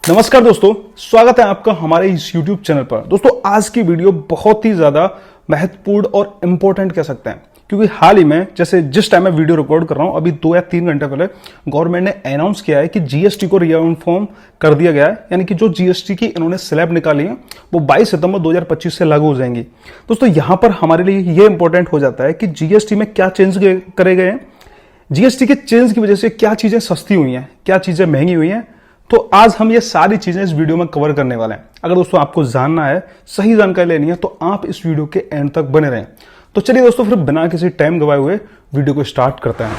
नमस्कार दोस्तों, स्वागत है आपका हमारे इस YouTube चैनल पर। दोस्तों आज की वीडियो बहुत ही ज्यादा महत्वपूर्ण और इंपॉर्टेंट कह सकते हैं, क्योंकि हाल ही में जैसे जिस टाइम मैं वीडियो रिकॉर्ड कर रहा हूं, अभी 2 या 3 घंटे पहले गवर्नमेंट ने अनाउंस किया है कि जीएसटी को रीइन्फॉर्म कर दिया गया है। यानी कि जो जीएसटी की इन्होंने स्लैब निकाली है वो 22 सितंबर 2025 से लागू हो जाएंगी। दोस्तों यहां पर हमारे लिए ये इंपॉर्टेंट हो जाता है कि जीएसटी में क्या चेंज करे गए हैं, जीएसटी के चेंज की वजह से क्या चीजें सस्ती हुई हैं, क्या चीजें महंगी हुई हैं। तो आज हम ये सारी चीजें इस वीडियो में कवर करने वाले हैं। अगर दोस्तों आपको जानना है, सही जानकारी लेनी है, तो आप इस वीडियो के एंड तक बने रहें। तो चलिए दोस्तों फिर बिना किसी टाइम गवाए हुए वीडियो को स्टार्ट करते हैं।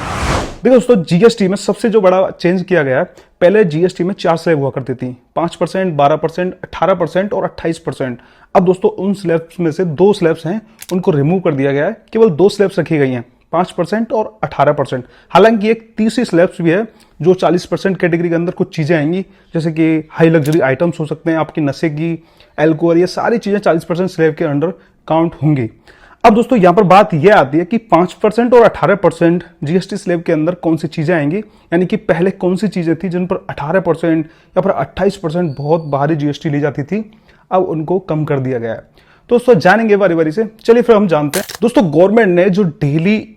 देखिए दोस्तों, जीएसटी में सबसे जो बड़ा चेंज किया गया है, पहले जीएसटी में 4 स्लैब हुआ करती थी, 5%, 12%, 18% और 28%। अब दोस्तों उन स्लैब्स में से 2 स्लैब्स हैं, उनको रिमूव कर दिया गया है। केवल 2 स्लैब्स रखी गई हैं, 5% और 18%। हालांकि एक तीसरी स्लैब्स भी है जो 40% कैटेगरी के अंदर कुछ चीजें आएंगी, जैसे कि हाई लग्जरी आइटम्स हो सकते हैं, आपकी नशे की, एल्कोहल, ये सारी चीजें 40% स्लैब के अंडर काउंट होंगी। अब दोस्तों यहां पर बात यह आती है कि 5% और 18% जीएसटी स्लैब के अंदर कौन सी चीजें आएंगी। यानी कि पहले कौन सी चीजें थी जिन पर 18% या फिर 28% बहुत भारी जीएसटी ली जाती थी, अब उनको कम कर दिया गया है। तो दोस्तों जानेंगे बारी बारी से। चलिए फिर हम जानते हैं। दोस्तों गवर्नमेंट ने जो डेली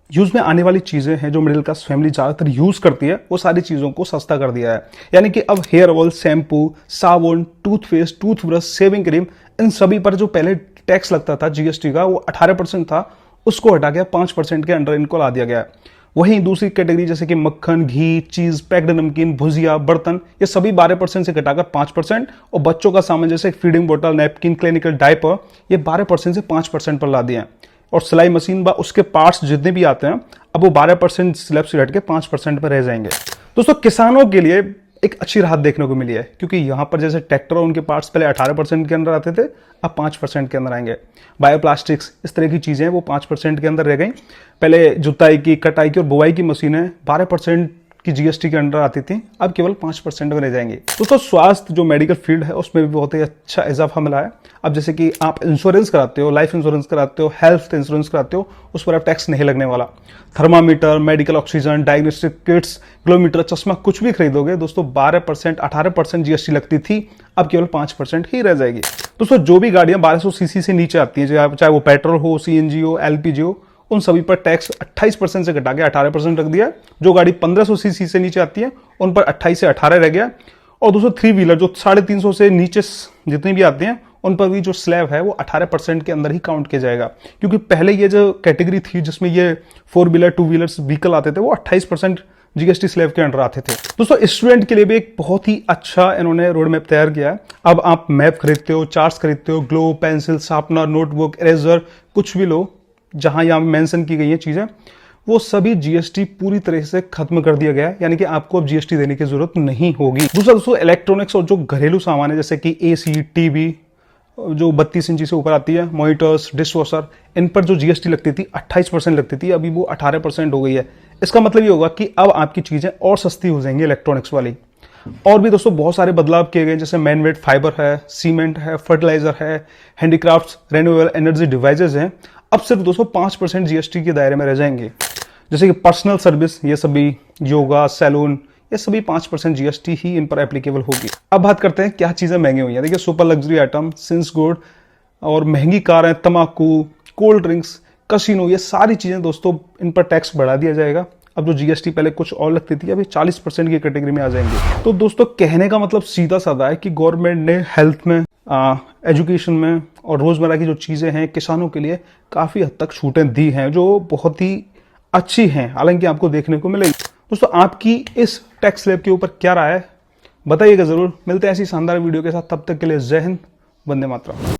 यूज में आने वाली चीजें हैं, जो मिडिल क्लास फैमिली ज्यादातर यूज करती है, वो सारी चीजों को सस्ता कर दिया है। यानी कि अब हेयर ऑयल, शैम्पू, साबुन, टूथपेस्ट, टूथब्रश, शेविंग क्रीम, इन सभी पर जो पहले टैक्स लगता था जीएसटी का, वो 18% था, उसको हटा के 5% के अंडर इनको ला दिया गया है। वहीं दूसरी कैटेगरी जैसे कि मक्खन, घी, चीज, पैक्ड नमकीन, भुजिया, बर्तन, ये सभी 12% से घटाकर 5%, और बच्चों का सामान जैसे फीडिंग बोतल, नैपकिन, क्लिनिकल डायपर, ये 12% से 5% पर ला दिए हैं। और सिलाई मशीन व उसके पार्ट्स जितने भी आते हैं, अब वो 12% स्लैब से घट के 5% पर रह जाएंगे। दोस्तों किसानों के लिए एक अच्छी राहत देखने को मिली है, क्योंकि यहां पर जैसे ट्रैक्टर और उनके पार्ट्स पहले 18% के अंदर आते थे, अब 5% के अंदर आएंगे। बायोप्लास्टिक्स, इस तरह की चीजें वो 5% के अंदर रह गई। पहले जुताई की, कटाई की और बुवाई की मशीनें 12% की जीएसटी के अंडर आती थी, अब केवल 5% में रह जाएंगे। दोस्तों स्वास्थ्य जो मेडिकल फील्ड है उसमें भी बहुत ही अच्छा इजाफा मिला है। अब जैसे कि आप इंश्योरेंस कराते हो, लाइफ इंश्योरेंस कराते हो, हेल्थ इंश्योरेंस कराते हो, उस पर अब टैक्स नहीं लगने वाला। Thermometer, medical oxygen, diagnostic kits, kilometre, चश्मा, कुछ भी खरीदोगे दोस्तों 12%, 18% जीएसटी लगती थी, अब केवल 5% ही रह जाएगी। दोस्तों जो भी गाड़ियां 1200 सीसी से नीचे आती हैं, चाहे वो पेट्रोल हो, सीएनजी हो, एलपीजी हो, उन सभी पर टैक्स 28% से घटा के 18% रख दिया। जो गाड़ी 1500 सीसी से नीचे आती है उन पर 28 से 18 रह गया। और दोस्तों 3 व्हीलर जो 350 से नीचे जितनी भी आती हैं, उन पर भी जो स्लैब है वो 18% के अंदर ही काउंट किया जाएगा। क्योंकि पहले ये जो कैटेगरी थी जिसमें ये 4 व्हीलर, 2 व्हीलर्स व्हीकल आते थे, वो 28% जीएसटी स्लैब के अंडर आते थे। दोस्तों स्टूडेंट के लिए भी एक बहुत ही अच्छा इन्होंने रोड मैप तैयार किया है। अब आप मैप खरीदते हो, चार्ट्स खरीदते हो, glow, pencil, sharpener, notebook, eraser, कुछ भी लो, जहां यहां मेंशन की गई है चीजें, वो सभी जीएसटी पूरी तरह से खत्म कर दिया गया है। यानी कि आपको अब जीएसटी देने की जरूरत नहीं होगी। दूसरा दोस्तों इलेक्ट्रॉनिक्स और जो घरेलू सामान है, जैसे कि एसी, टीवी, जो 32 इंची से ऊपर आती है, मॉनिटर्स, डिश वॉशर, इन पर जो जीएसटी लगती थी 28% लगती थी, अभी वो 18% हो गई है। इसका मतलब ये होगा कि अब आपकी चीजें और सस्ती हो जाएंगी इलेक्ट्रॉनिक्स वाली। और भी दोस्तों बहुत सारे बदलाव किए गए, जैसे मैनमेड फाइबर है, सीमेंट है, फर्टिलाइजर है, हैंडीक्राफ्ट्स, रिन्यूएबल एनर्जी डिवाइसेज हैं, अब सिर्फ दोस्तों 5% जीएसटी के दायरे में रह जाएंगे। जैसे कि पर्सनल सर्विस, ये सभी योगा, सैलून, ये सभी 5% जीएसटी ही इन पर एप्लीकेबल होगी। अब बात करते हैं क्या चीजें महंगी हुई हैं। देखिए super luxury item, since good और महंगी कारें, तंबाकू, कोल्ड ड्रिंक्स, कसिनो, ये सारी चीजें दोस्तों इन पर टैक्स बढ़ा दिया जाएगा। अब जो जीएसटी पहले कुछ और लगती थी, अभी 40% की कैटेगरी में आ जाएंगे। तो दोस्तों कहने का मतलब सीधा साधा है कि गवर्नमेंट ने हेल्थ में, एजुकेशन में और रोजमर्रा की जो चीजें हैं, किसानों के लिए काफी हद तक छूटें दी हैं, जो बहुत ही अच्छी हैं। हालांकि आपको देखने को मिलेगी। दोस्तों आपकी इस टैक्स स्लैब के ऊपर क्या राय है, बताइएगा जरूर। मिलते हैं ऐसी शानदार वीडियो के साथ, तब तक के लिए जय हिंद, वंदे मातरम।